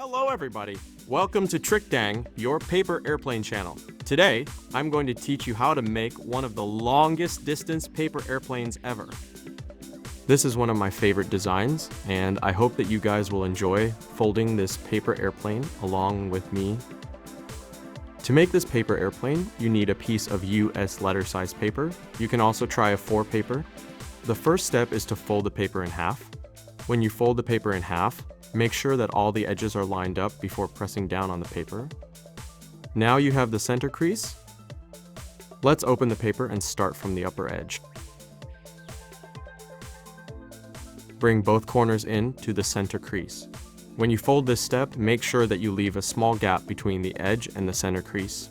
Hello everybody! Welcome to TriKdanG, your paper airplane channel. Today, I'm going to teach you how to make one of the longest distance paper airplanes ever. This is one of my favorite designs, and I hope that you guys will enjoy folding this paper airplane along with me. To make this paper airplane, you need a piece of US letter size paper. You can also try a 4 paper. The first step is to fold the paper in half. When you fold the paper in half, make sure that all the edges are lined up before pressing down on the paper. Now you have the center crease. Let's open the paper and start from the upper edge. Bring both corners in to the center crease. When you fold this step, make sure that you leave a small gap between the edge and the center crease.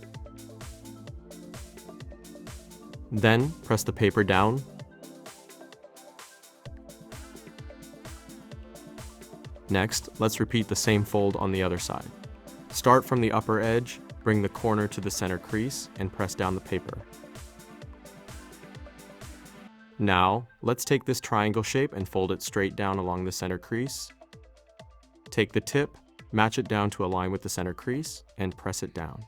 Then press the paper down. Next, let's repeat the same fold on the other side. Start from the upper edge, bring the corner to the center crease, and press down the paper. Now, let's take this triangle shape and fold it straight down along the center crease. Take the tip, match it down to align with the center crease, and press it down.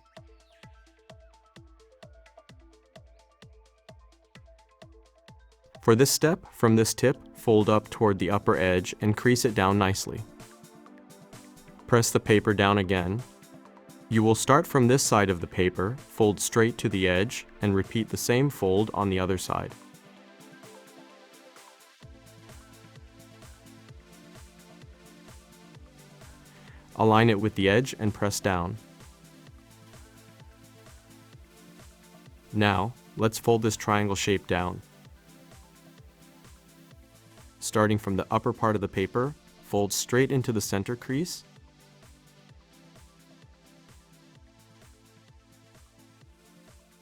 For this step, from this tip, fold up toward the upper edge and crease it down nicely. Press the paper down again. You will start from this side of the paper, fold straight to the edge, and repeat the same fold on the other side. Align it with the edge and press down. Now, let's fold this triangle shape down. Starting from the upper part of the paper, fold straight into the center crease.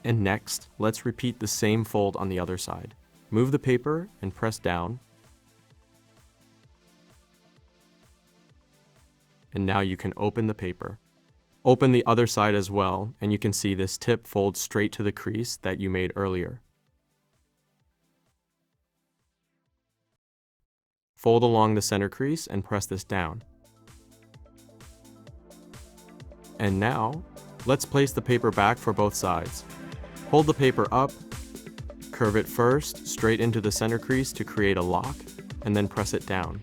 And next, let's repeat the same fold on the other side. Move the paper and press down. And now you can open the paper. Open the other side as well, and you can see this tip folds straight to the crease that you made earlier. Fold along the center crease and press this down. And now, let's place the paper back for both sides. Hold the paper up, curve it first, straight into the center crease to create a lock, and then press it down.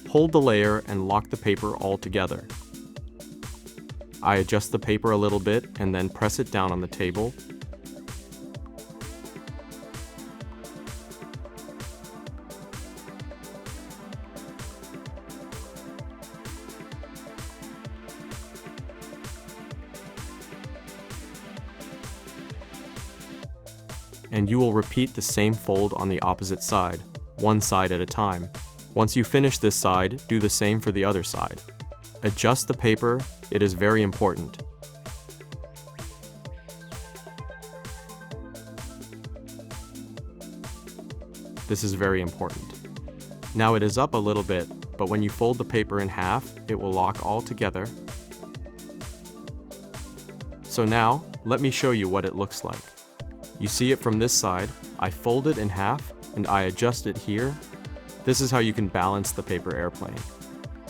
Hold the layer and lock the paper all together. I adjust the paper a little bit and then press it down on the table. And you will repeat the same fold on the opposite side, one side at a time. Once you finish this side, do the same for the other side. Adjust the paper, it is very important. This is very important. Now it is up a little bit, but when you fold the paper in half, it will lock all together. So now, let me show you what it looks like. You see it from this side, I fold it in half, and I adjust it here. This is how you can balance the paper airplane.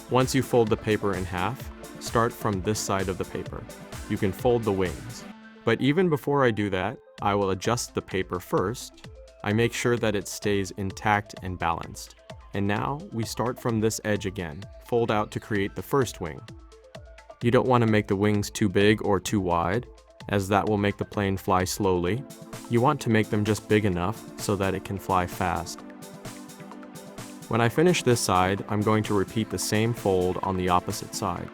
Once you fold the paper in half, start from this side of the paper. You can fold the wings. But even before I do that, I will adjust the paper first. I make sure that it stays intact and balanced. And now, we start from this edge again. Fold out to create the first wing. You don't want to make the wings too big or too wide, as that will make the plane fly slowly. You want to make them just big enough so that it can fly fast. When I finish this side, I'm going to repeat the same fold on the opposite side.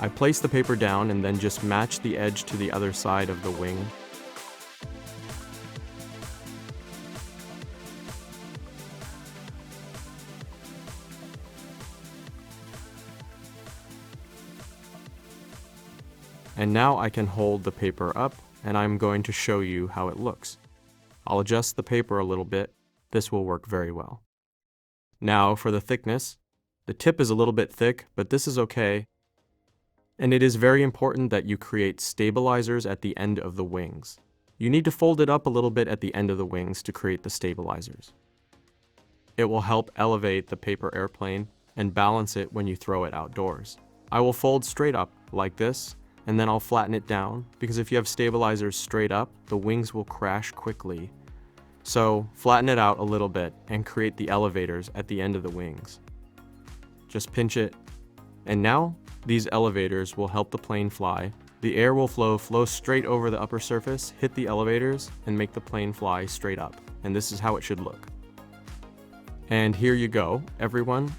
I place the paper down and then just match the edge to the other side of the wing. And now I can hold the paper up, and I'm going to show you how it looks. I'll adjust the paper a little bit. This will work very well. Now for the thickness. The tip is a little bit thick, but this is okay. And it is very important that you create stabilizers at the end of the wings. You need to fold it up a little bit at the end of the wings to create the stabilizers. It will help elevate the paper airplane and balance it when you throw it outdoors. I will fold straight up like this, and then I'll flatten it down, because if you have stabilizers straight up, the wings will crash quickly. So flatten it out a little bit and create the elevators at the end of the wings. Just pinch it, and now these elevators will help the plane fly. The air will flow straight over the upper surface, hit the elevators, and make the plane fly straight up. And this is how it should look. And here you go, everyone.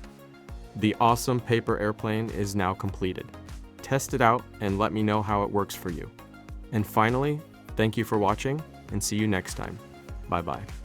The awesome paper airplane is now completed. Test it out and let me know how it works for you. And finally, thank you for watching, and see you next time. Bye-bye.